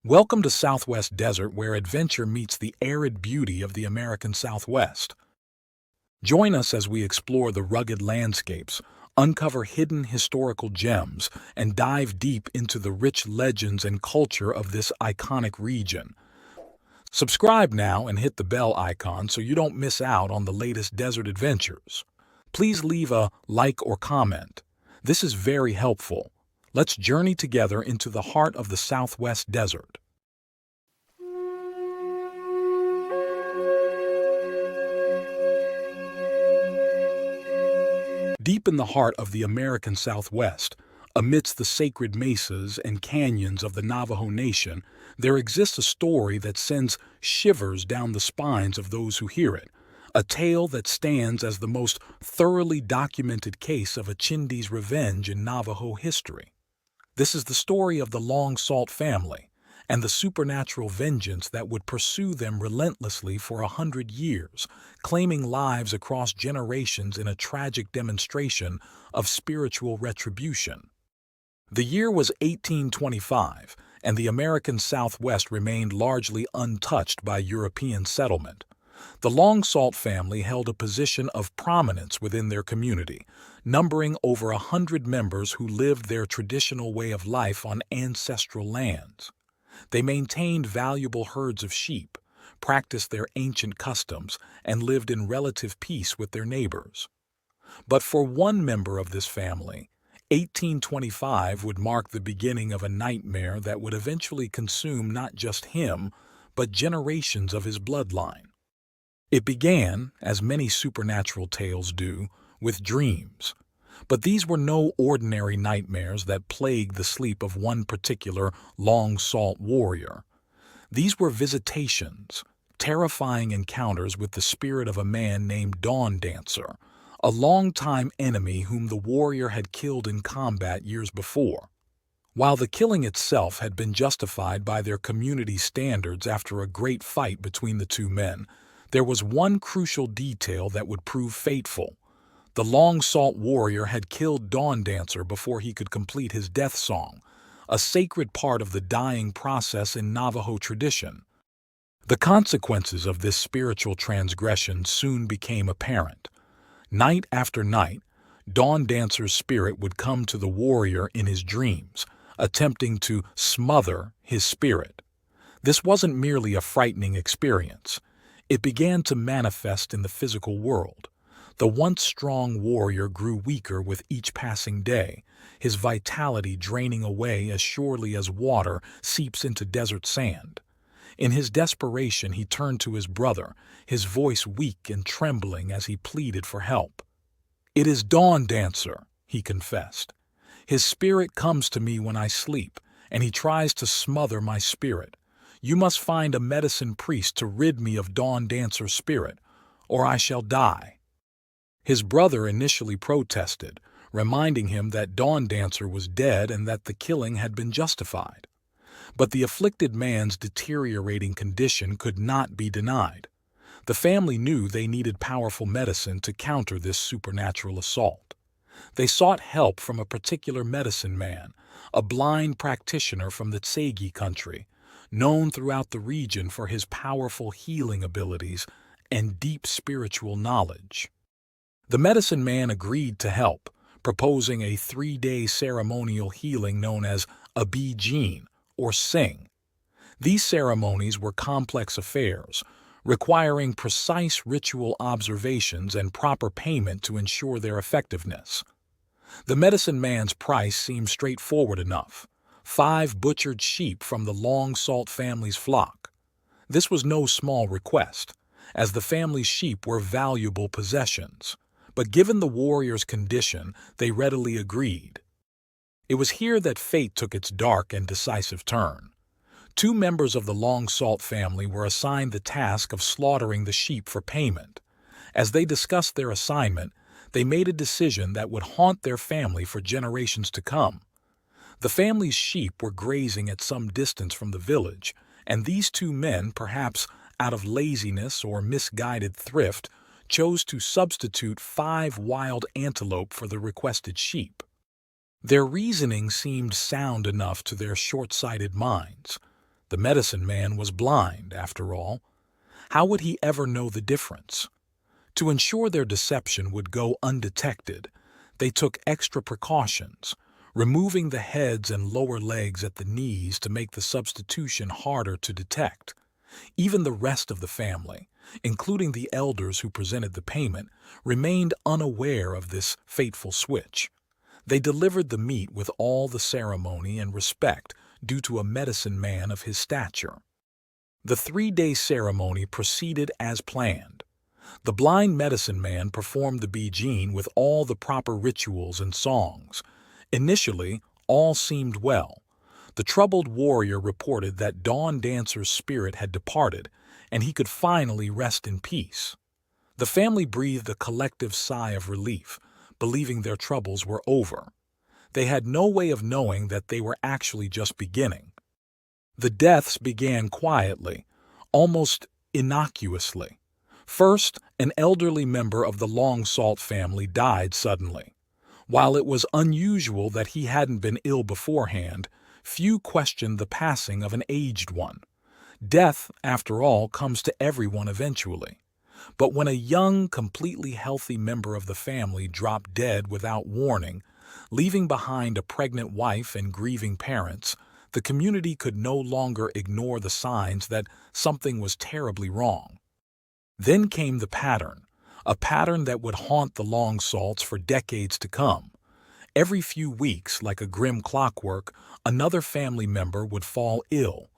Welcome to Southwest Desert, where adventure meets the arid beauty of the American Southwest. Join us as we explore the rugged landscapes, uncover hidden historical gems, and dive deep into the rich legends and culture of this iconic region. Subscribe now and hit the bell icon so you don't miss out on the latest desert adventures. Please leave a like or comment. This is very helpful. Let's journey together into the heart of the Southwest Desert. Deep in the heart of the American Southwest, amidst the sacred mesas and canyons of the Navajo Nation, there exists a story that sends shivers down the spines of those who hear it, a tale that stands as the most thoroughly documented case of a Chindee's revenge in Navajo history. This is the story of the Long Salt family and the supernatural vengeance that would pursue them relentlessly for 100 years, claiming lives across generations in a tragic demonstration of spiritual retribution. The year was 1825, and the American Southwest remained largely untouched by European settlement. The Long Salt family held a position of prominence within their community, numbering over 100 members who lived their traditional way of life on ancestral lands. They maintained valuable herds of sheep, practiced their ancient customs, and lived in relative peace with their neighbors. But for one member of this family, 1825 would mark the beginning of a nightmare that would eventually consume not just him, but generations of his bloodline. It began, as many supernatural tales do, with dreams. But these were no ordinary nightmares that plagued the sleep of one particular Long Salt warrior. These were visitations, terrifying encounters with the spirit of a man named Dawn Dancer, a longtime enemy whom the warrior had killed in combat years before. While the killing itself had been justified by their community standards after a great fight between the two men, there was one crucial detail that would prove fateful. The Long Salt warrior had killed Dawn Dancer before he could complete his death song, a sacred part of the dying process in Navajo tradition. The consequences of this spiritual transgression soon became apparent. Night after night, Dawn Dancer's spirit would come to the warrior in his dreams, attempting to smother his spirit. This wasn't merely a frightening experience. It began to manifest in the physical world. The once strong warrior grew weaker with each passing day, his vitality draining away as surely as water seeps into desert sand. In his desperation, he turned to his brother, his voice weak and trembling as he pleaded for help. "It is Dawn Dancer," he confessed. "His spirit comes to me when I sleep, and he tries to smother my spirit. You must find a medicine priest to rid me of Dawn Dancer's spirit, or I shall die." His brother initially protested, reminding him that Dawn Dancer was dead and that the killing had been justified. But the afflicted man's deteriorating condition could not be denied. The family knew they needed powerful medicine to counter this supernatural assault. They sought help from a particular medicine man, a blind practitioner from the Tsegi country, known throughout the region for his powerful healing abilities and deep spiritual knowledge. The medicine man agreed to help, proposing a 3-day ceremonial healing known as a Bijeen, or Sing. These ceremonies were complex affairs, requiring precise ritual observations and proper payment to ensure their effectiveness. The medicine man's price seemed straightforward enough: 5 butchered sheep from the Long Salt family's flock. This was no small request, as the family's sheep were valuable possessions. But given the warrior's condition, they readily agreed. It was here that fate took its dark and decisive turn. 2 members of the Long Salt family were assigned the task of slaughtering the sheep for payment. As they discussed their assignment, they made a decision that would haunt their family for generations to come. The family's sheep were grazing at some distance from the village, and these 2 men, perhaps out of laziness or misguided thrift, chose to substitute 5 wild antelope for the requested sheep. Their reasoning seemed sound enough to their short-sighted minds. The medicine man was blind, after all. How would he ever know the difference? To ensure their deception would go undetected, they took extra precautions, removing the heads and lower legs at the knees to make the substitution harder to detect. Even the rest of the family, including the elders who presented the payment, remained unaware of this fateful switch. They delivered the meat with all the ceremony and respect due to a medicine man of his stature. The 3-day ceremony proceeded as planned. The blind medicine man performed the Beijing with all the proper rituals and songs. Initially, all seemed well. The troubled warrior reported that Dawn Dancer's spirit had departed, and he could finally rest in peace. The family breathed a collective sigh of relief, believing their troubles were over. They had no way of knowing that they were actually just beginning. The deaths began quietly, almost innocuously. First, an elderly member of the Long Salt family died suddenly. While it was unusual that he hadn't been ill beforehand, few questioned the passing of an aged one. Death, after all, comes to everyone eventually. But when a young, completely healthy member of the family dropped dead without warning, leaving behind a pregnant wife and grieving parents, the community could no longer ignore the signs that something was terribly wrong. Then came the pattern, a pattern that would haunt the Long Salts for decades to come. Every few weeks, like a grim clockwork, another family member would fall ill.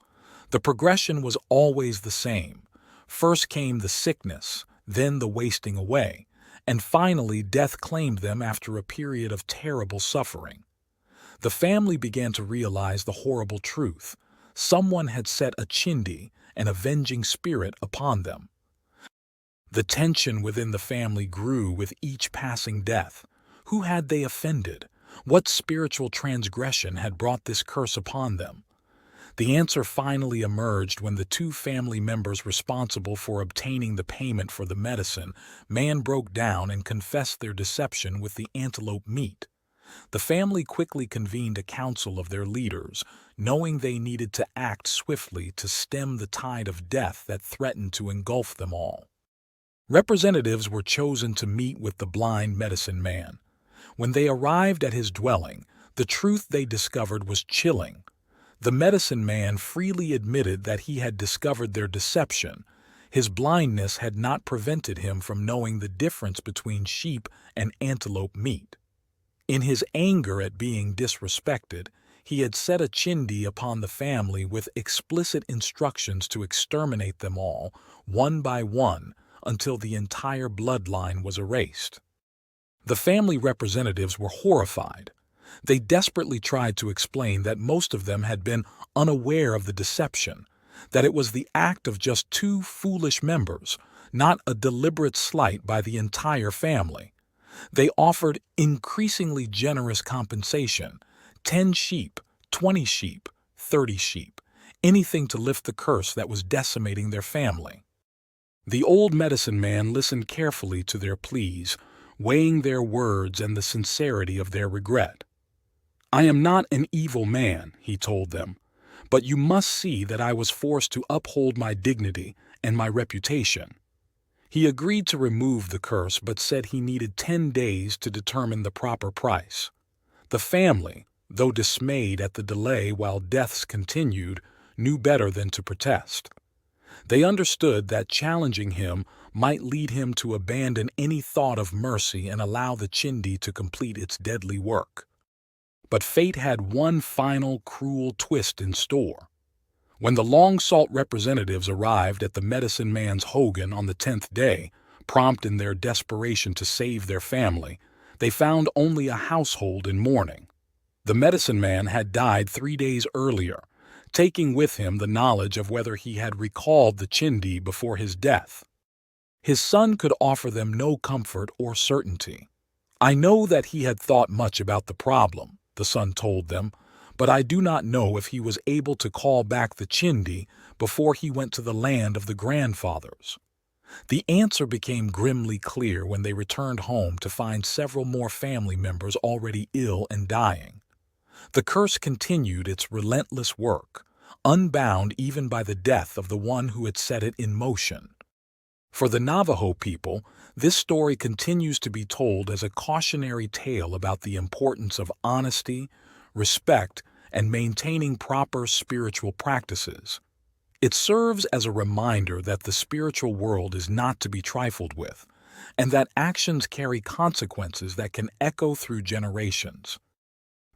The progression was always the same. First came the sickness, then the wasting away, and finally death claimed them after a period of terrible suffering. The family began to realize the horrible truth. Someone had set a chindi, an avenging spirit, upon them. The tension within the family grew with each passing death. Who had they offended? What spiritual transgression had brought this curse upon them? The answer finally emerged when the 2 family members responsible for obtaining the payment for the medicine man broke down and confessed their deception with the antelope meat. The family quickly convened a council of their leaders, knowing they needed to act swiftly to stem the tide of death that threatened to engulf them all. Representatives were chosen to meet with the blind medicine man. When they arrived at his dwelling, the truth they discovered was chilling. The medicine man freely admitted that he had discovered their deception. His blindness had not prevented him from knowing the difference between sheep and antelope meat. In his anger at being disrespected, he had set a chindi upon the family with explicit instructions to exterminate them all, one by one, until the entire bloodline was erased. The family representatives were horrified. They desperately tried to explain that most of them had been unaware of the deception, that it was the act of just 2 foolish members, not a deliberate slight by the entire family. They offered increasingly generous compensation, 10 sheep, 20 sheep, 30 sheep, anything to lift the curse that was decimating their family. The old medicine man listened carefully to their pleas, weighing their words and the sincerity of their regret. "I am not an evil man," he told them, "but you must see that I was forced to uphold my dignity and my reputation." He agreed to remove the curse but said he needed 10 days to determine the proper price. The family, though dismayed at the delay while deaths continued, knew better than to protest. They understood that challenging him might lead him to abandon any thought of mercy and allow the chindi to complete its deadly work. But fate had one final cruel twist in store. When the Long Salt representatives arrived at the medicine man's hogan on the 10th day, prompt in their desperation to save their family, they found only a household in mourning. The medicine man had died 3 days earlier, taking with him the knowledge of whether he had recalled the chindi before his death. His son could offer them no comfort or certainty. "I know that he had thought much about the problem," the son told them, "but I do not know if he was able to call back the chindi before he went to the land of the grandfathers." The answer became grimly clear when they returned home to find several more family members already ill and dying. The curse continued its relentless work. unbound even by the death of the one who had set it in motion. For the Navajo people, this story continues to be told as a cautionary tale about the importance of honesty, respect, and maintaining proper spiritual practices. It serves as a reminder that the spiritual world is not to be trifled with, and that actions carry consequences that can echo through generations.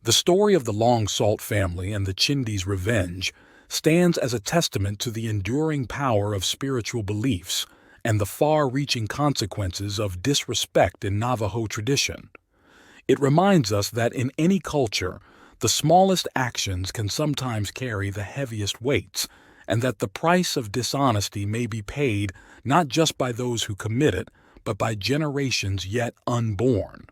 The story of the Long Salt family and the Chindi's revenge stands as a testament to the enduring power of spiritual beliefs and the far-reaching consequences of disrespect in Navajo tradition. It reminds us that in any culture, the smallest actions can sometimes carry the heaviest weights, and that the price of dishonesty may be paid not just by those who commit it, but by generations yet unborn.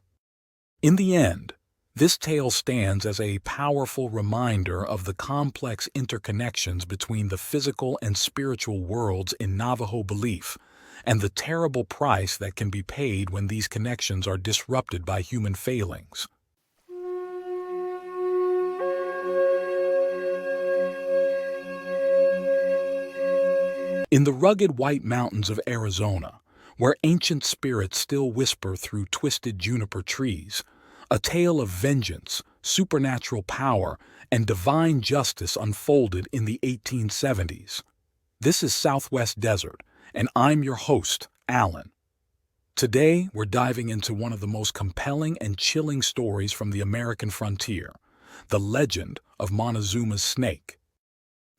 In the end, this tale stands as a powerful reminder of the complex interconnections between the physical and spiritual worlds in Navajo belief, and the terrible price that can be paid when these connections are disrupted by human failings. In the rugged white mountains of Arizona, where ancient spirits still whisper through twisted juniper trees, a tale of vengeance, supernatural power, and divine justice unfolded in the 1870s. This is Southwest Desert, and I'm your host, Alan. Today, we're diving into one of the most compelling and chilling stories from the American frontier, the legend of Montezuma's Snake.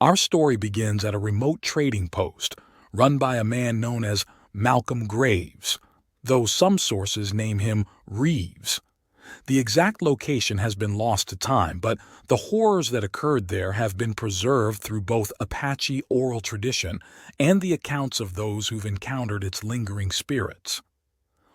Our story begins at a remote trading post run by a man known as Malcolm Graves, though some sources name him Reeves. The exact location has been lost to time, but the horrors that occurred there have been preserved through both Apache oral tradition and the accounts of those who've encountered its lingering spirits.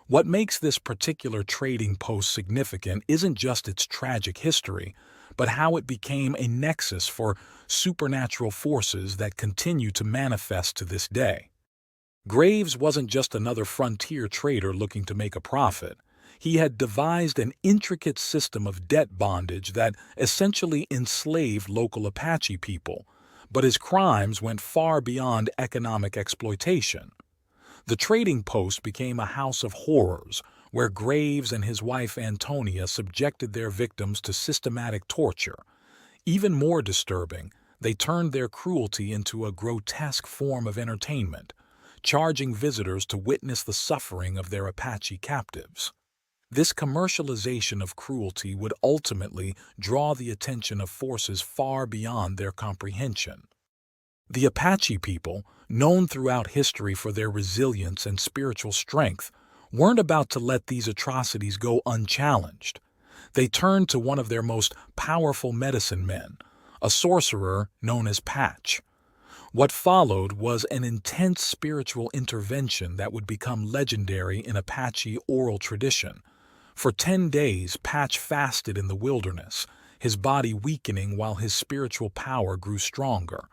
What makes this particular trading post significant isn't just its tragic history, but how it became a nexus for supernatural forces that continue to manifest to this day. Graves wasn't just another frontier trader looking to make a profit. He had devised an intricate system of debt bondage that essentially enslaved local Apache people, but his crimes went far beyond economic exploitation. The trading post became a house of horrors, where Graves and his wife Antonia subjected their victims to systematic torture. Even more disturbing, they turned their cruelty into a grotesque form of entertainment, charging visitors to witness the suffering of their Apache captives. This commercialization of cruelty would ultimately draw the attention of forces far beyond their comprehension. The Apache people, known throughout history for their resilience and spiritual strength, weren't about to let these atrocities go unchallenged. They turned to one of their most powerful medicine men, a sorcerer known as Patch. What followed was an intense spiritual intervention that would become legendary in Apache oral tradition. For 10 days, Patch fasted in the wilderness, his body weakening while his spiritual power grew stronger.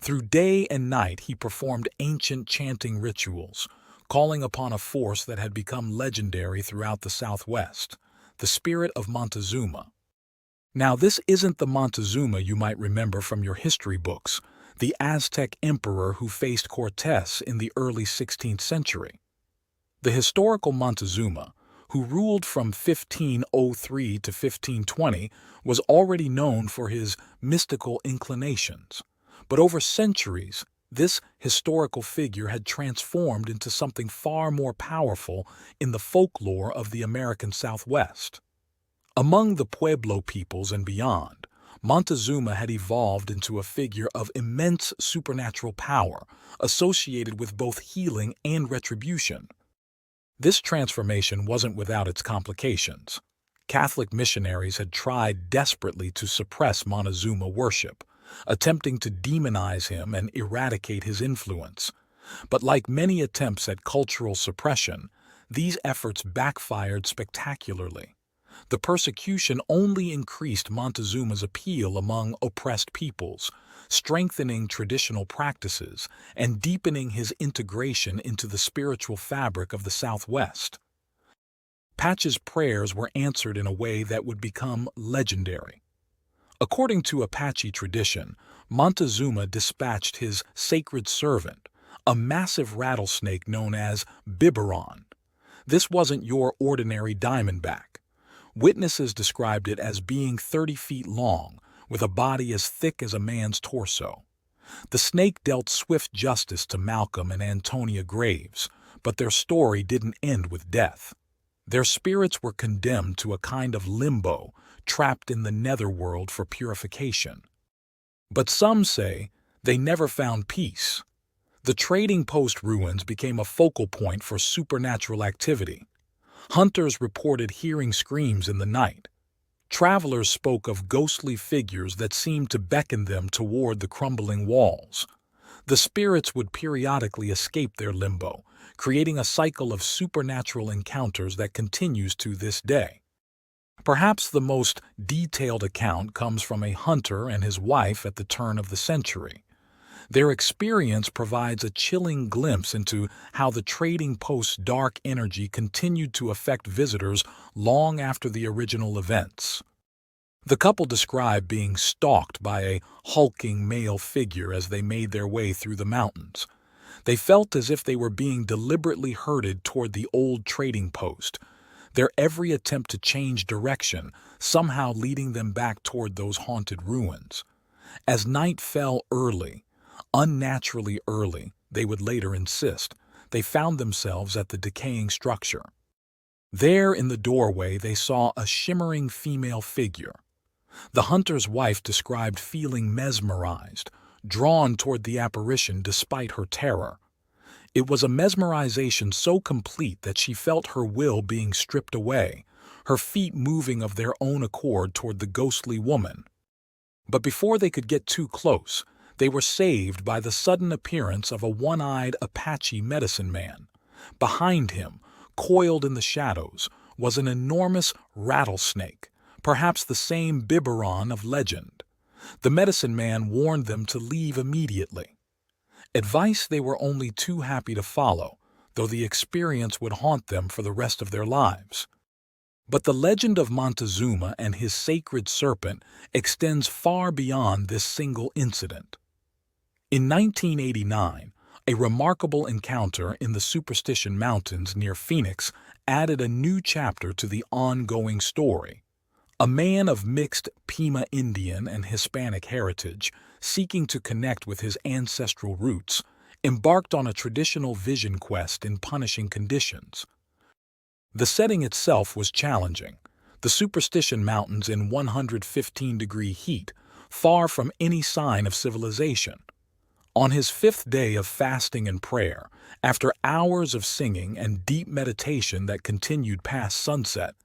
Through day and night, he performed ancient chanting rituals, calling upon a force that had become legendary throughout the Southwest, the spirit of Montezuma. Now, this isn't the Montezuma you might remember from your history books, the Aztec emperor who faced Cortés in the early 16th century. The historical Montezuma, who ruled from 1503 to 1520, was already known for his mystical inclinations. But over centuries, this historical figure had transformed into something far more powerful in the folklore of the American Southwest. Among the Pueblo peoples and beyond, Montezuma had evolved into a figure of immense supernatural power, associated with both healing and retribution. This transformation wasn't without its complications. Catholic missionaries had tried desperately to suppress Montezuma worship, attempting to demonize him and eradicate his influence. But like many attempts at cultural suppression, these efforts backfired spectacularly. The persecution only increased Montezuma's appeal among oppressed peoples, strengthening traditional practices and deepening his integration into the spiritual fabric of the Southwest. Patch's prayers were answered in a way that would become legendary. According to Apache tradition, Montezuma dispatched his sacred servant, a massive rattlesnake known as biberon. This wasn't your ordinary diamondback. Witnesses described it as being 30 feet long, with a body as thick as a man's torso. The snake dealt swift justice to Malcolm and Antonia Graves, but their story didn't end with death. Their spirits were condemned to a kind of limbo, trapped in the netherworld for purification. But some say they never found peace. The trading post ruins became a focal point for supernatural activity. Hunters reported hearing screams in the night. Travelers spoke of ghostly figures that seemed to beckon them toward the crumbling walls. The spirits would periodically escape their limbo, creating a cycle of supernatural encounters that continues to this day. Perhaps the most detailed account comes from a hunter and his wife at the turn of the century. Their experience provides a chilling glimpse into how the trading post's dark energy continued to affect visitors long after the original events. The couple described being stalked by a hulking male figure as they made their way through the mountains. They felt as if they were being deliberately herded toward the old trading post, their every attempt to change direction somehow leading them back toward those haunted ruins. As night fell early, unnaturally early, they would later insist, they found themselves at the decaying structure. There in the doorway they saw a shimmering female figure. The hunter's wife described feeling mesmerized, drawn toward the apparition despite her terror. It was a mesmerization so complete that she felt her will being stripped away, her feet moving of their own accord toward the ghostly woman. But before they could get too close, they were saved by the sudden appearance of a one-eyed Apache medicine man. Behind him, coiled in the shadows, was an enormous rattlesnake, perhaps the same biberon of legend. The medicine man warned them to leave immediately. Advice they were only too happy to follow, though the experience would haunt them for the rest of their lives. But the legend of Montezuma and his sacred serpent extends far beyond this single incident. In 1989, a remarkable encounter in the Superstition Mountains near Phoenix added a new chapter to the ongoing story. A man of mixed Pima Indian and Hispanic heritage, seeking to connect with his ancestral roots, embarked on a traditional vision quest in punishing conditions. The setting itself was challenging, the Superstition Mountains in 115-degree heat, far from any sign of civilization. On his 5th day of fasting and prayer, after hours of singing and deep meditation that continued past sunset,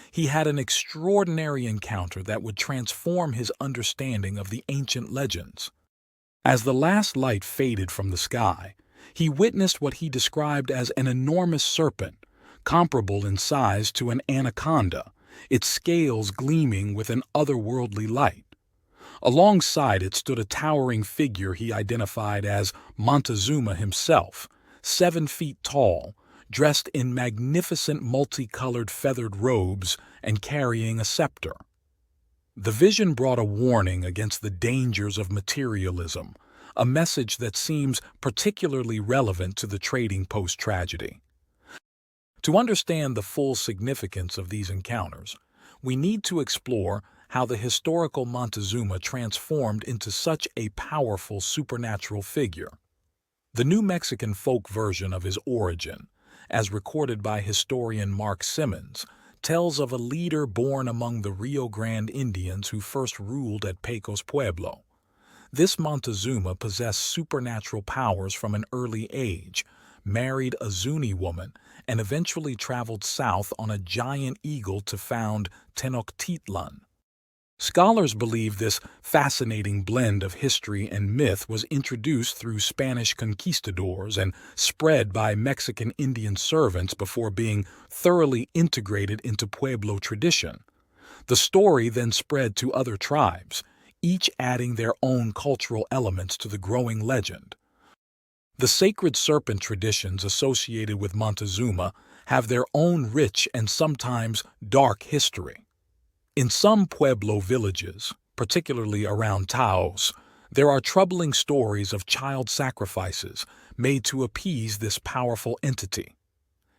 he had an extraordinary encounter that would transform his understanding of the ancient legends. As the last light faded from the sky, he witnessed what he described as an enormous serpent, comparable in size to an anaconda, its scales gleaming with an otherworldly light. Alongside it stood a towering figure he identified as Montezuma himself, 7 feet tall, dressed in magnificent multicolored feathered robes and carrying a scepter. The vision brought a warning against the dangers of materialism, a message that seems particularly relevant to the trading post tragedy. To understand the full significance of these encounters, we need to explore how the historical Montezuma transformed into such a powerful supernatural figure. The New Mexican folk version of his origin, as recorded by historian Mark Simmons, tells of a leader born among the Rio Grande Indians who first ruled at Pecos Pueblo. This Montezuma possessed supernatural powers from an early age, married a Zuni woman, and eventually traveled south on a giant eagle to found Tenochtitlan. Scholars believe this fascinating blend of history and myth was introduced through Spanish conquistadors and spread by Mexican Indian servants before being thoroughly integrated into Pueblo tradition. The story then spread to other tribes, each adding their own cultural elements to the growing legend. The sacred serpent traditions associated with Montezuma have their own rich and sometimes dark history. In some Pueblo villages, particularly around Taos, there are troubling stories of child sacrifices made to appease this powerful entity.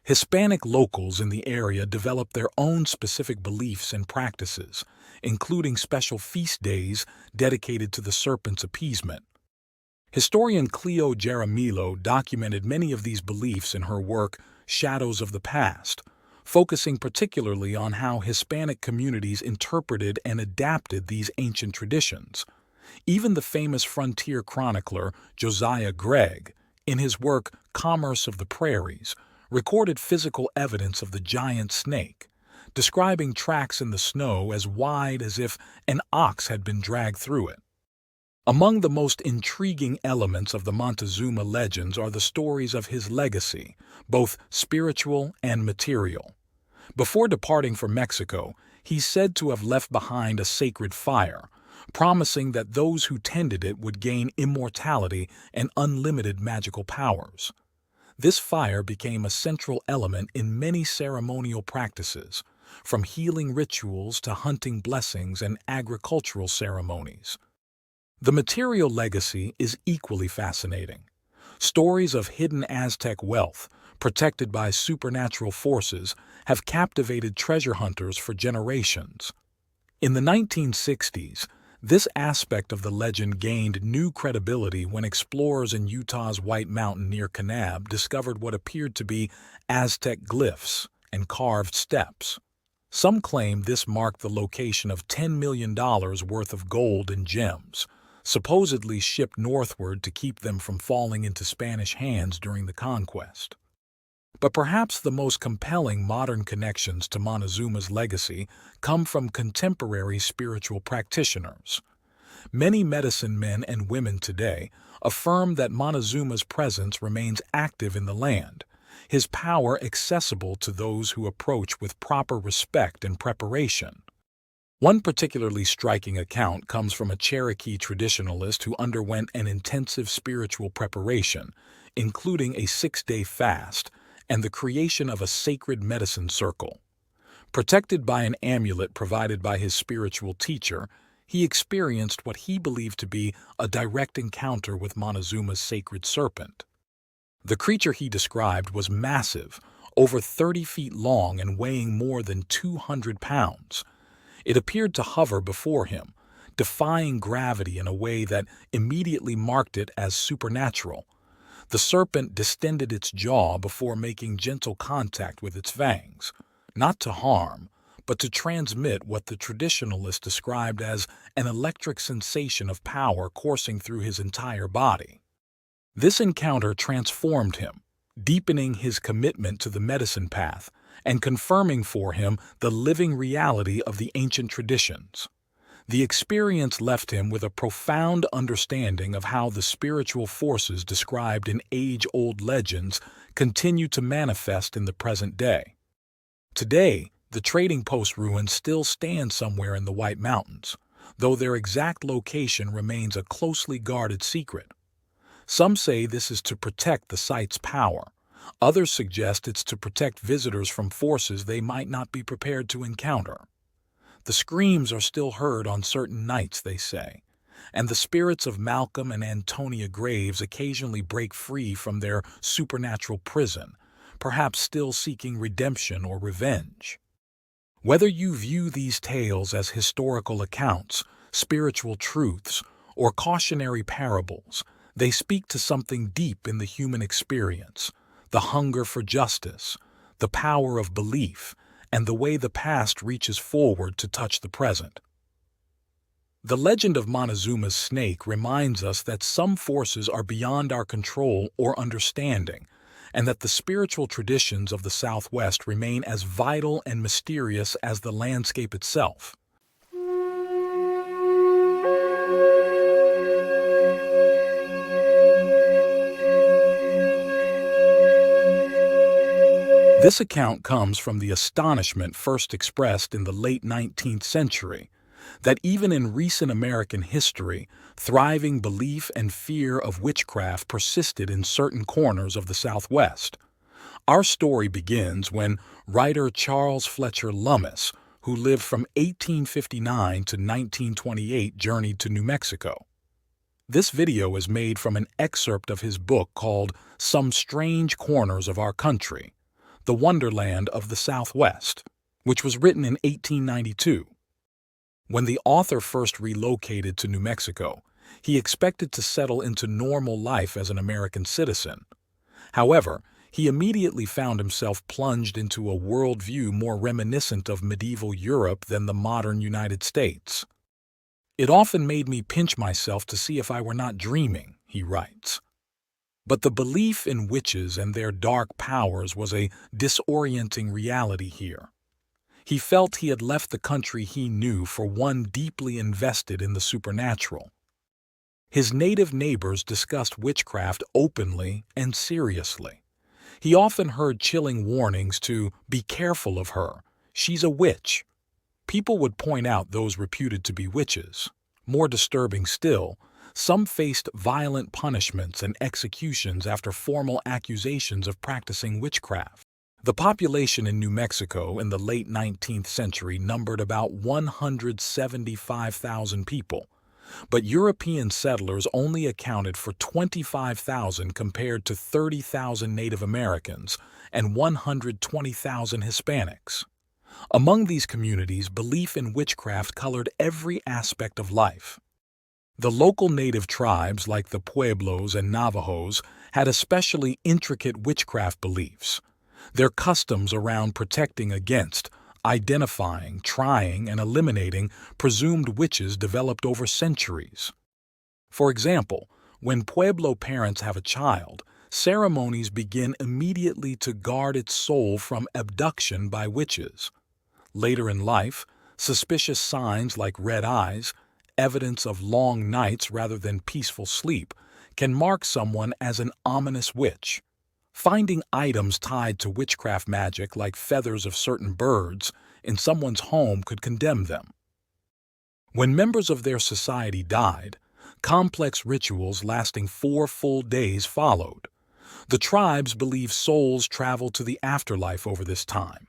Hispanic locals in the area developed their own specific beliefs and practices, including special feast days dedicated to the serpent's appeasement. Historian Cleo Jaramillo documented many of these beliefs in her work Shadows of the Past, focusing particularly on how Hispanic communities interpreted and adapted these ancient traditions. Even the famous frontier chronicler Josiah Gregg, in his work Commerce of the Prairies, recorded physical evidence of the giant snake, describing tracks in the snow as wide as if an ox had been dragged through it. Among the most intriguing elements of the Montezuma legends are the stories of his legacy, both spiritual and material. Before departing for Mexico, he's said to have left behind a sacred fire, promising that those who tended it would gain immortality and unlimited magical powers. This fire became a central element in many ceremonial practices, from healing rituals to hunting blessings and agricultural ceremonies. The material legacy is equally fascinating. Stories of hidden Aztec wealth, protected by supernatural forces, have captivated treasure hunters for generations. In the 1960s, this aspect of the legend gained new credibility when explorers in Utah's White Mountain near Kanab discovered what appeared to be Aztec glyphs and carved steps. Some claim this marked the location of $10 million worth of gold and gems, supposedly shipped northward to keep them from falling into Spanish hands during the conquest. But perhaps the most compelling modern connections to Montezuma's legacy come from contemporary spiritual practitioners. Many medicine men and women today affirm that Montezuma's presence remains active in the land, his power accessible to those who approach with proper respect and preparation. One particularly striking account comes from a Cherokee traditionalist who underwent an intensive spiritual preparation, including a 6-day fast and the creation of a sacred medicine circle. Protected by an amulet provided by his spiritual teacher, he experienced what he believed to be a direct encounter with Montezuma's sacred serpent. The creature he described was massive, over 30 feet long and weighing more than 200 pounds. It appeared to hover before him, defying gravity in a way that immediately marked it as supernatural. The serpent distended its jaw before making gentle contact with its fangs, not to harm, but to transmit what the traditionalist described as an electric sensation of power coursing through his entire body. This encounter transformed him, deepening his commitment to the medicine path and confirming for him the living reality of the ancient traditions. The experience left him with a profound understanding of how the spiritual forces described in age-old legends continue to manifest in the present day. Today, the trading post ruins still stand somewhere in the White Mountains, though their exact location remains a closely guarded secret. Some say this is to protect the site's power. Others suggest it's to protect visitors from forces they might not be prepared to encounter. The screams are still heard on certain nights, they say, and the spirits of Malcolm and Antonia Graves occasionally break free from their supernatural prison, perhaps still seeking redemption or revenge. Whether you view these tales as historical accounts, spiritual truths, or cautionary parables, they speak to something deep in the human experience, the hunger for justice, the power of belief, and the way the past reaches forward to touch the present. The legend of Montezuma's snake reminds us that some forces are beyond our control or understanding, and that the spiritual traditions of the Southwest remain as vital and mysterious as the landscape itself. This account comes from the astonishment first expressed in the late 19th century that even in recent American history, thriving belief and fear of witchcraft persisted in certain corners of the Southwest. Our story begins when writer Charles Fletcher Lummis, who lived from 1859 to 1928, journeyed to New Mexico. This video is made from an excerpt of his book called Some Strange Corners of Our Country, The Wonderland of the Southwest, which was written in 1892. When the author first relocated to New Mexico, he expected to settle into normal life as an American citizen. However, he immediately found himself plunged into a worldview more reminiscent of medieval Europe than the modern United States. It often made me pinch myself to see if I were not dreaming, he writes. But the belief in witches and their dark powers was a disorienting reality here. He felt he had left the country he knew for one deeply invested in the supernatural. His native neighbors discussed witchcraft openly and seriously. He often heard chilling warnings to be careful of her, she's a witch. People would point out those reputed to be witches. More disturbing still, some faced violent punishments and executions after formal accusations of practicing witchcraft. The population in New Mexico in the late 19th century numbered about 175,000 people, but European settlers only accounted for 25,000 compared to 30,000 Native Americans and 120,000 Hispanics. Among these communities, belief in witchcraft colored every aspect of life. The local native tribes, like the Pueblos and Navajos, had especially intricate witchcraft beliefs. Their customs around protecting against, identifying, trying, and eliminating presumed witches developed over centuries. For example, when Pueblo parents have a child, ceremonies begin immediately to guard its soul from abduction by witches. Later in life, suspicious signs like red eyes, evidence of long nights rather than peaceful sleep, can mark someone as an ominous witch. Finding items tied to witchcraft magic, like feathers of certain birds, in someone's home could condemn them. When members of their society died, complex rituals lasting 4 full days followed. The tribes believed souls traveled to the afterlife over this time.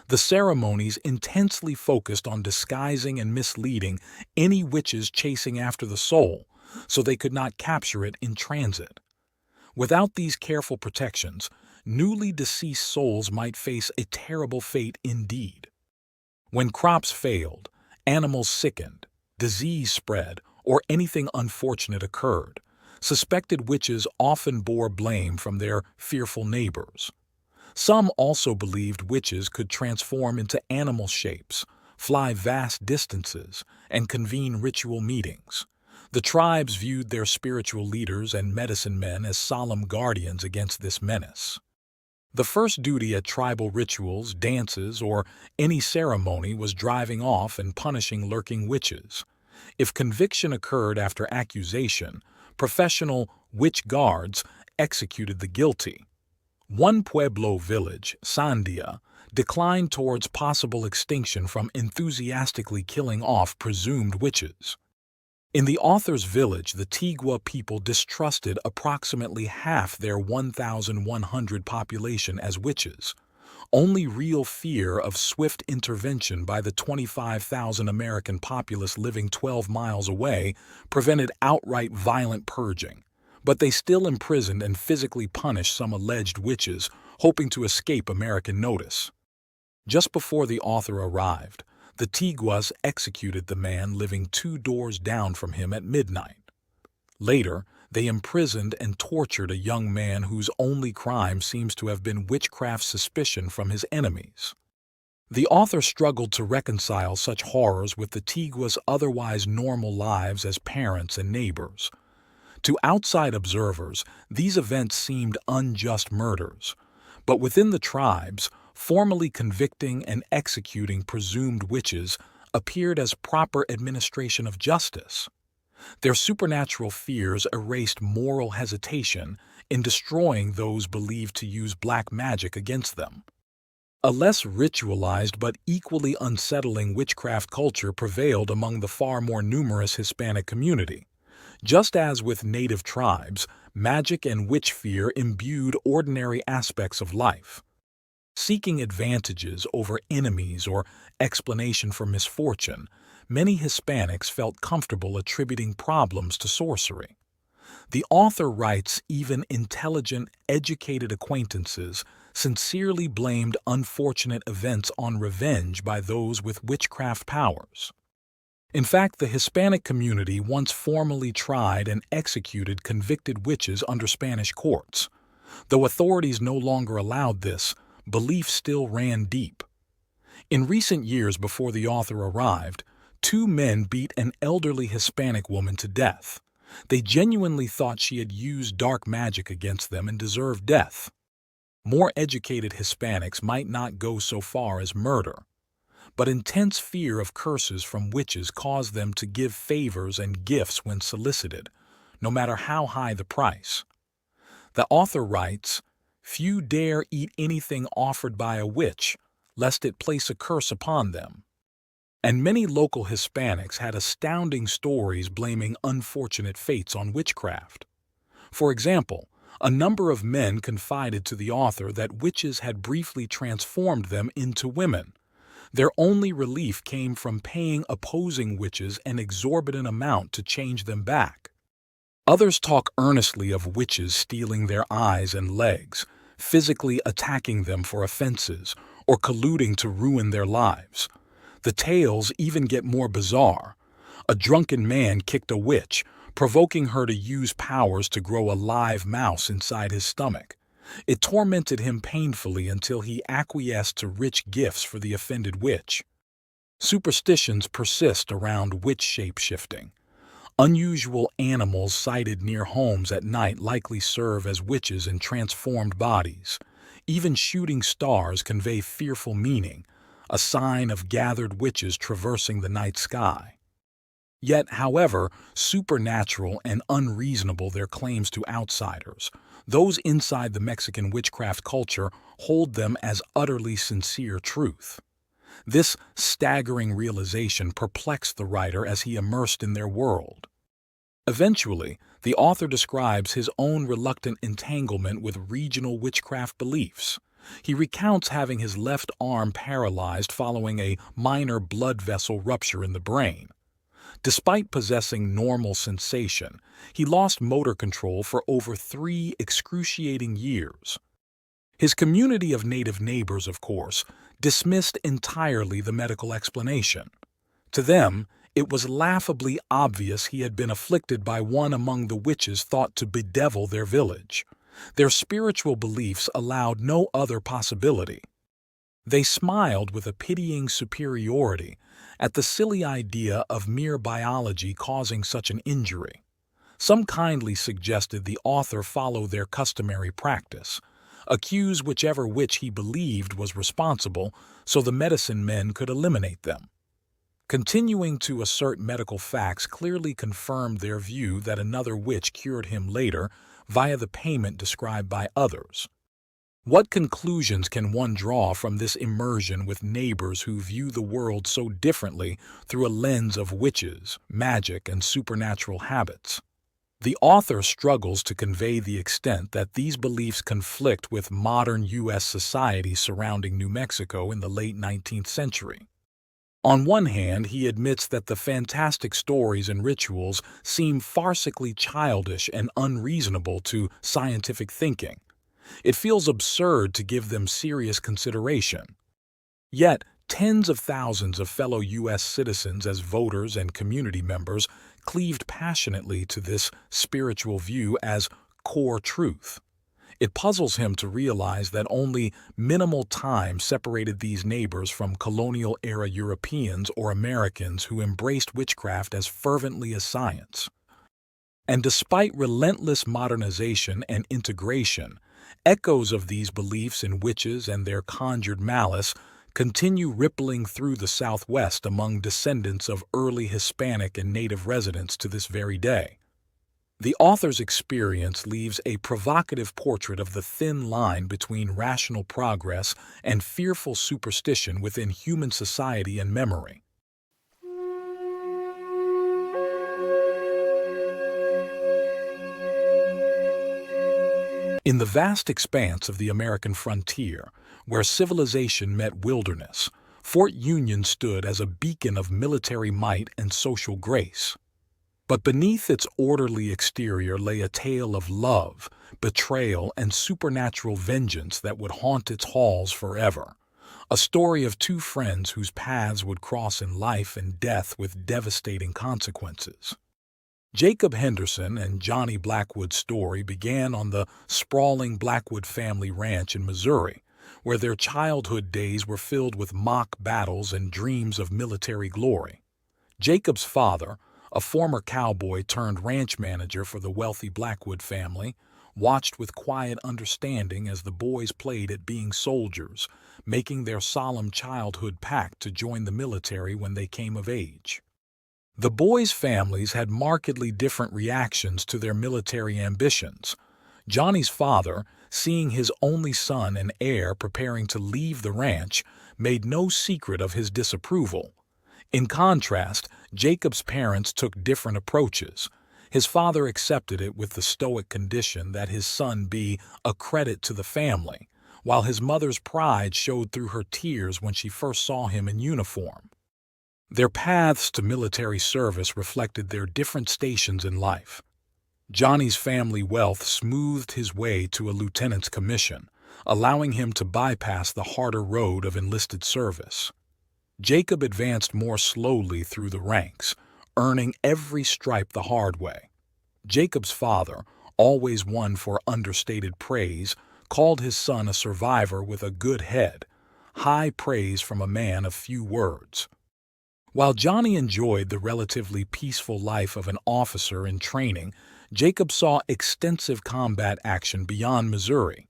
The ceremonies intensely focused on disguising and misleading any witches chasing after the soul, so they could not capture it in transit. Without these careful protections, newly deceased souls might face a terrible fate indeed. When crops failed, animals sickened, disease spread, or anything unfortunate occurred, suspected witches often bore blame from their fearful neighbors. Some also believed witches could transform into animal shapes, fly vast distances, and convene ritual meetings. The tribes viewed their spiritual leaders and medicine men as solemn guardians against this menace. The first duty at tribal rituals, dances, or any ceremony was driving off and punishing lurking witches. If conviction occurred after accusation, professional witch guards executed the guilty. One Pueblo village, Sandia, declined towards possible extinction from enthusiastically killing off presumed witches. In the author's village, the Tigua people distrusted approximately half their 1,100 population as witches. Only real fear of swift intervention by the 25,000 American populace living 12 miles away prevented outright violent purging, but they still imprisoned and physically punished some alleged witches, hoping to escape American notice. Just before the author arrived, the Tiguas executed the man living 2 doors down from him at midnight. Later, they imprisoned and tortured a young man whose only crime seems to have been witchcraft suspicion from his enemies. The author struggled to reconcile such horrors with the Tiguas' otherwise normal lives as parents and neighbors. To outside observers, these events seemed unjust murders, but within the tribes, formally convicting and executing presumed witches appeared as proper administration of justice. Their supernatural fears erased moral hesitation in destroying those believed to use black magic against them. A less ritualized but equally unsettling witchcraft culture prevailed among the far more numerous Hispanic community. Just as with native tribes, magic and witch fear imbued ordinary aspects of life. Seeking advantages over enemies or explanation for misfortune, many Hispanics felt comfortable attributing problems to sorcery. The author writes even intelligent, educated acquaintances sincerely blamed unfortunate events on revenge by those with witchcraft powers. In fact, the Hispanic community once formally tried and executed convicted witches under Spanish courts. Though authorities no longer allowed this, belief still ran deep. In recent years before the author arrived, two men beat an elderly Hispanic woman to death. They genuinely thought she had used dark magic against them and deserved death. More educated Hispanics might not go so far as murder, but intense fear of curses from witches caused them to give favors and gifts when solicited, no matter how high the price. The author writes, "Few dare eat anything offered by a witch, lest it place a curse upon them." And many local Hispanics had astounding stories blaming unfortunate fates on witchcraft. For example, a number of men confided to the author that witches had briefly transformed them into women. Their only relief came from paying opposing witches an exorbitant amount to change them back. Others talk earnestly of witches stealing their eyes and legs, physically attacking them for offenses, or colluding to ruin their lives. The tales even get more bizarre. A drunken man kicked a witch, provoking her to use powers to grow a live mouse inside his stomach. It tormented him painfully until he acquiesced to rich gifts for the offended witch. Superstitions persist around witch shape-shifting. Unusual animals sighted near homes at night likely serve as witches in transformed bodies. Even shooting stars convey fearful meaning, a sign of gathered witches traversing the night sky. Yet, however supernatural and unreasonable their claims to outsiders, those inside the Mexican witchcraft culture hold them as utterly sincere truth. This staggering realization perplexed the writer as he immersed in their world. Eventually, the author describes his own reluctant entanglement with regional witchcraft beliefs. He recounts having his left arm paralyzed following a minor blood vessel rupture in the brain. Despite possessing normal sensation, he lost motor control for over 3 excruciating years. His community of native neighbors, of course, dismissed entirely the medical explanation. To them, it was laughably obvious he had been afflicted by one among the witches thought to bedevil their village. Their spiritual beliefs allowed no other possibility. They smiled with a pitying superiority at the silly idea of mere biology causing such an injury. Some kindly suggested the author follow their customary practice, accuse whichever witch he believed was responsible so the medicine men could eliminate them. Continuing to assert medical facts clearly confirmed their view that another witch cured him later via the payment described by others. What conclusions can one draw from this immersion with neighbors who view the world so differently through a lens of witches, magic, and supernatural habits? The author struggles to convey the extent that these beliefs conflict with modern U.S. society surrounding New Mexico in the late 19th century. On one hand, he admits that the fantastic stories and rituals seem farcically childish and unreasonable to scientific thinking. It feels absurd to give them serious consideration. Yet, tens of thousands of fellow U.S. citizens as voters and community members cleaved passionately to this spiritual view as core truth. It puzzles him to realize that only minimal time separated these neighbors from colonial-era Europeans or Americans who embraced witchcraft as fervently as science. And despite relentless modernization and integration, echoes of these beliefs in witches and their conjured malice continue rippling through the Southwest among descendants of early Hispanic and Native residents to this very day. The author's experience leaves a provocative portrait of the thin line between rational progress and fearful superstition within human society and memory. In the vast expanse of the American frontier, where civilization met wilderness, Fort Union stood as a beacon of military might and social grace. But beneath its orderly exterior lay a tale of love, betrayal, and supernatural vengeance that would haunt its halls forever. A story of two friends whose paths would cross in life and death with devastating consequences. Jacob Henderson and Johnny Blackwood's story began on the sprawling Blackwood family ranch in Missouri, where their childhood days were filled with mock battles and dreams of military glory. Jacob's father, a former cowboy turned ranch manager for the wealthy Blackwood family, watched with quiet understanding as the boys played at being soldiers, making their solemn childhood pact to join the military when they came of age. The boys' families had markedly different reactions to their military ambitions. Johnny's father, seeing his only son and heir preparing to leave the ranch, made no secret of his disapproval. In contrast, Jacob's parents took different approaches. His father accepted it with the stoic condition that his son be a credit to the family, while his mother's pride showed through her tears when she first saw him in uniform. Their paths to military service reflected their different stations in life. Johnny's family wealth smoothed his way to a lieutenant's commission, allowing him to bypass the harder road of enlisted service. Jacob advanced more slowly through the ranks, earning every stripe the hard way. Jacob's father, always one for understated praise, called his son a survivor with a good head, high praise from a man of few words. While Johnny enjoyed the relatively peaceful life of an officer in training, Jacob saw extensive combat action beyond Missouri.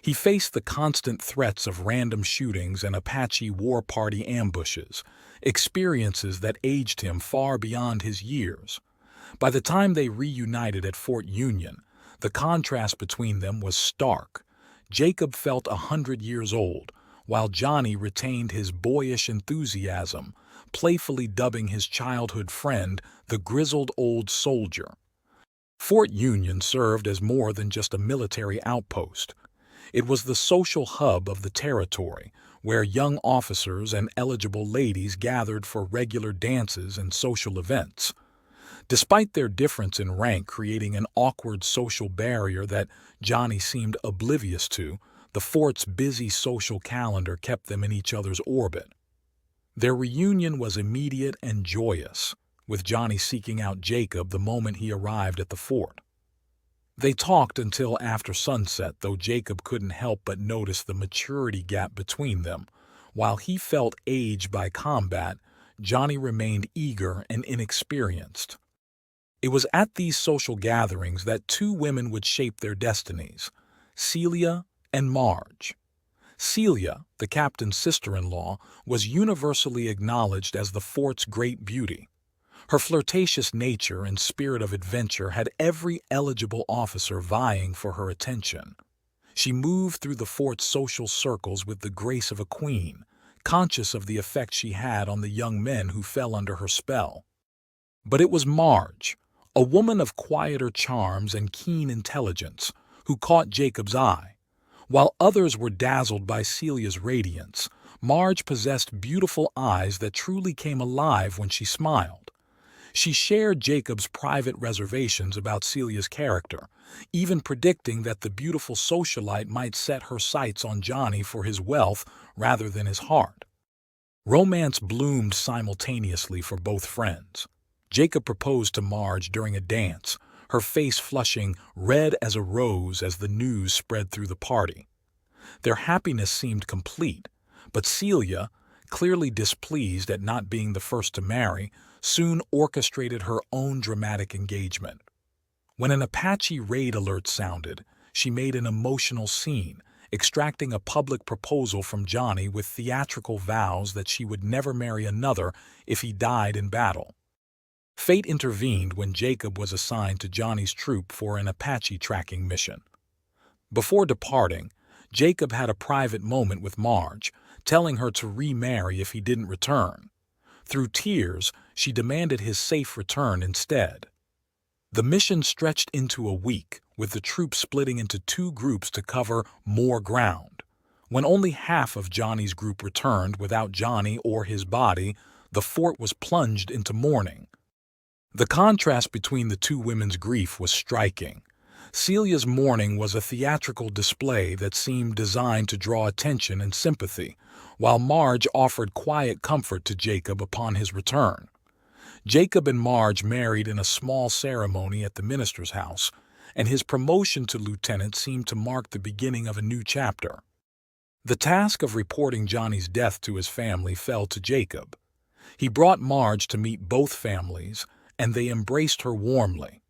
He faced the constant threats of random shootings and Apache war party ambushes, experiences that aged him far beyond his years. By the time they reunited at Fort Union, the contrast between them was stark. Jacob felt 100 years old, while Johnny retained his boyish enthusiasm, playfully dubbing his childhood friend the grizzled old soldier. Fort Union served as more than just a military outpost. It was the social hub of the territory, where young officers and eligible ladies gathered for regular dances and social events. Despite their difference in rank creating an awkward social barrier that Johnny seemed oblivious to, the fort's busy social calendar kept them in each other's orbit. Their reunion was immediate and joyous, with Johnny seeking out Jacob the moment he arrived at the fort. They talked until after sunset, though Jacob couldn't help but notice the maturity gap between them. While he felt aged by combat, Johnny remained eager and inexperienced. It was at these social gatherings that two women would shape their destinies, Celia and Marge. Celia, the captain's sister-in-law, was universally acknowledged as the fort's great beauty. Her flirtatious nature and spirit of adventure had every eligible officer vying for her attention. She moved through the fort's social circles with the grace of a queen, conscious of the effect she had on the young men who fell under her spell. But it was Marge, a woman of quieter charms and keen intelligence, who caught Jacob's eye. While others were dazzled by Celia's radiance, Marge possessed beautiful eyes that truly came alive when she smiled. She shared Jacob's private reservations about Celia's character, even predicting that the beautiful socialite might set her sights on Johnny for his wealth rather than his heart. Romance bloomed simultaneously for both friends. Jacob proposed to Marge during a dance, her face flushing red as a rose as the news spread through the party. Their happiness seemed complete, but Celia, clearly displeased at not being the first to marry, soon orchestrated her own dramatic engagement. When an Apache raid alert sounded, she made an emotional scene, extracting a public proposal from Johnny with theatrical vows that she would never marry another if he died in battle. Fate intervened when Jacob was assigned to Johnny's troop for an Apache tracking mission. Before departing, Jacob had a private moment with Marge, telling her to remarry if he didn't return. Through tears, she demanded his safe return instead. The mission stretched into a week, with the troops splitting into two groups to cover more ground. When only half of Johnny's group returned without Johnny or his body, the fort was plunged into mourning. The contrast between the two women's grief was striking. Celia's mourning was a theatrical display that seemed designed to draw attention and sympathy, while Marge offered quiet comfort to Jacob upon his return. Jacob and Marge married in a small ceremony at the minister's house, and his promotion to lieutenant seemed to mark the beginning of a new chapter. The task of reporting Johnny's death to his family fell to Jacob. He brought Marge to meet both families, and they embraced her warmly.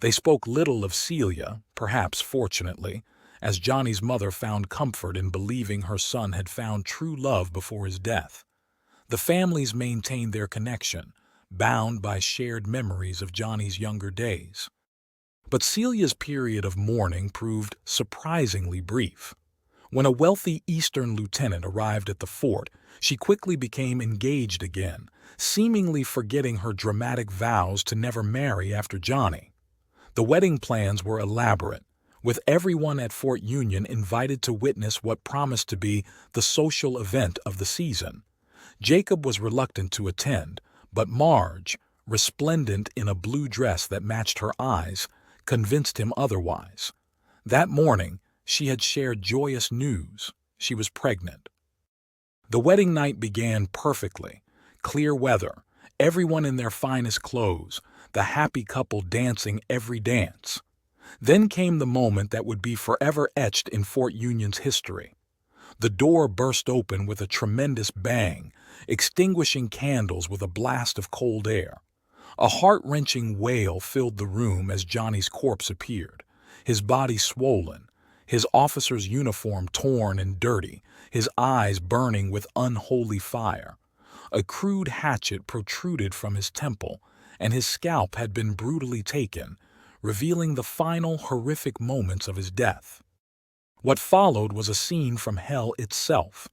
They spoke little of Celia, perhaps fortunately, as Johnny's mother found comfort in believing her son had found true love before his death. The families maintained their connection, bound by shared memories of Johnny's younger days. But Celia's period of mourning proved surprisingly brief. When a wealthy Eastern lieutenant arrived at the fort, she quickly became engaged again, seemingly forgetting her dramatic vows to never marry after Johnny. The wedding plans were elaborate, with everyone at Fort Union invited to witness what promised to be the social event of the season. Jacob was reluctant to attend, but Marge, resplendent in a blue dress that matched her eyes, convinced him otherwise. That morning, she had shared joyous news. She was pregnant. The wedding night began perfectly. Clear weather, everyone in their finest clothes, the happy couple dancing every dance. Then came the moment that would be forever etched in Fort Union's history. The door burst open with a tremendous bang, extinguishing candles with a blast of cold air. A heart-wrenching wail filled the room as Johnny's corpse appeared, his body swollen, his officer's uniform torn and dirty, his eyes burning with unholy fire. A crude hatchet protruded from his temple, and his scalp had been brutally taken, revealing the final horrific moments of his death. What followed was a scene from hell itself.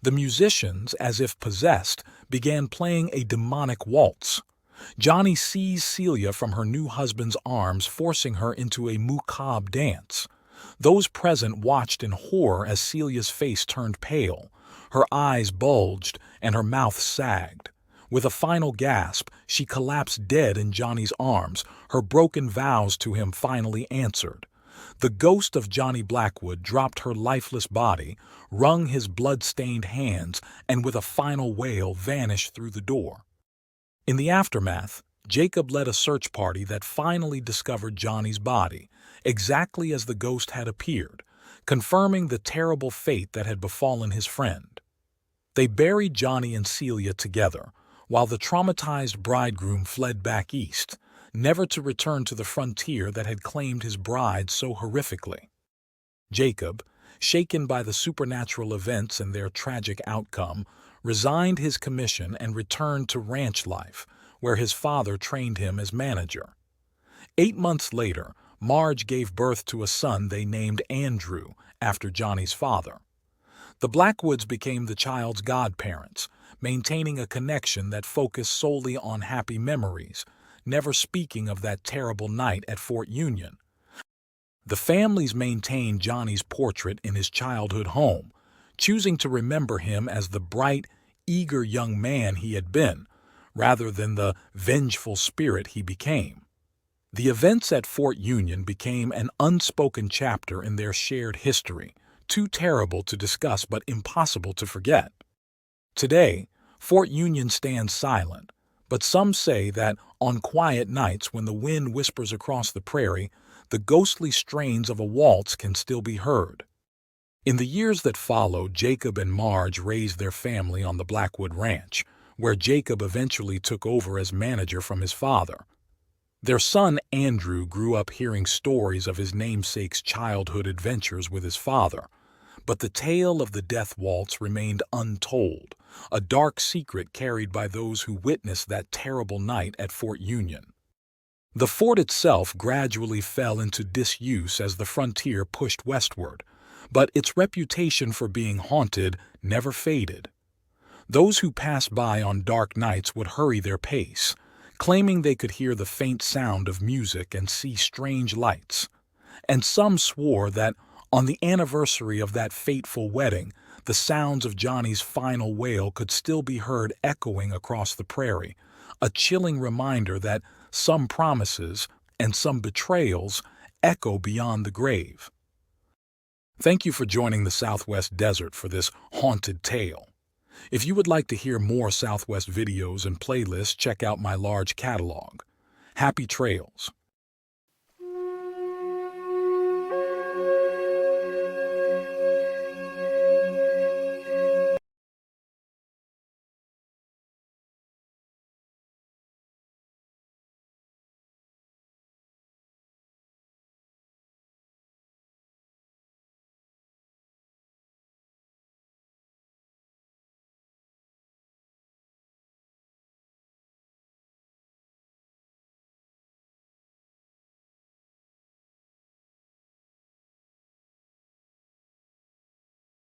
The musicians, as if possessed, began playing a demonic waltz. Johnny seized Celia from her new husband's arms, forcing her into a macabre dance. Those present watched in horror as Celia's face turned pale, her eyes bulged, and her mouth sagged. With a final gasp, she collapsed dead in Johnny's arms, her broken vows to him finally answered. The ghost of Johnny Blackwood dropped her lifeless body, wrung his blood-stained hands, and with a final wail vanished through the door. In the aftermath, Jacob led a search party that finally discovered Johnny's body, exactly as the ghost had appeared, confirming the terrible fate that had befallen his friend. They buried Johnny and Celia together, while the traumatized bridegroom fled back east, never to return to the frontier that had claimed his bride so horrifically. Jacob, shaken by the supernatural events and their tragic outcome, resigned his commission and returned to ranch life, where his father trained him as manager. 8 months later, Marge gave birth to a son they named Andrew, after Johnny's father. The Blackwoods became the child's godparents, maintaining a connection that focused solely on happy memories, never speaking of that terrible night at Fort Union. The families maintained Johnny's portrait in his childhood home, choosing to remember him as the bright, eager young man he had been, rather than the vengeful spirit he became. The events at Fort Union became an unspoken chapter in their shared history, too terrible to discuss but impossible to forget. Today, Fort Union stands silent, but some say that on quiet nights when the wind whispers across the prairie, the ghostly strains of a waltz can still be heard. In the years that followed, Jacob and Marge raised their family on the Blackwood Ranch, where Jacob eventually took over as manager from his father. Their son Andrew grew up hearing stories of his namesake's childhood adventures with his father, but the tale of the death waltz remained untold, a dark secret carried by those who witnessed that terrible night at Fort Union. The fort itself gradually fell into disuse as the frontier pushed westward, but its reputation for being haunted never faded. Those who passed by on dark nights would hurry their pace, claiming they could hear the faint sound of music and see strange lights. and some swore that on the anniversary of that fateful wedding, the sounds of Johnny's final wail could still be heard echoing across the prairie, a chilling reminder that some promises and some betrayals echo beyond the grave. Thank you for joining the Southwest Desert for this haunted tale. If you would like to hear more Southwest videos and playlists, check out my large catalog. Happy trails!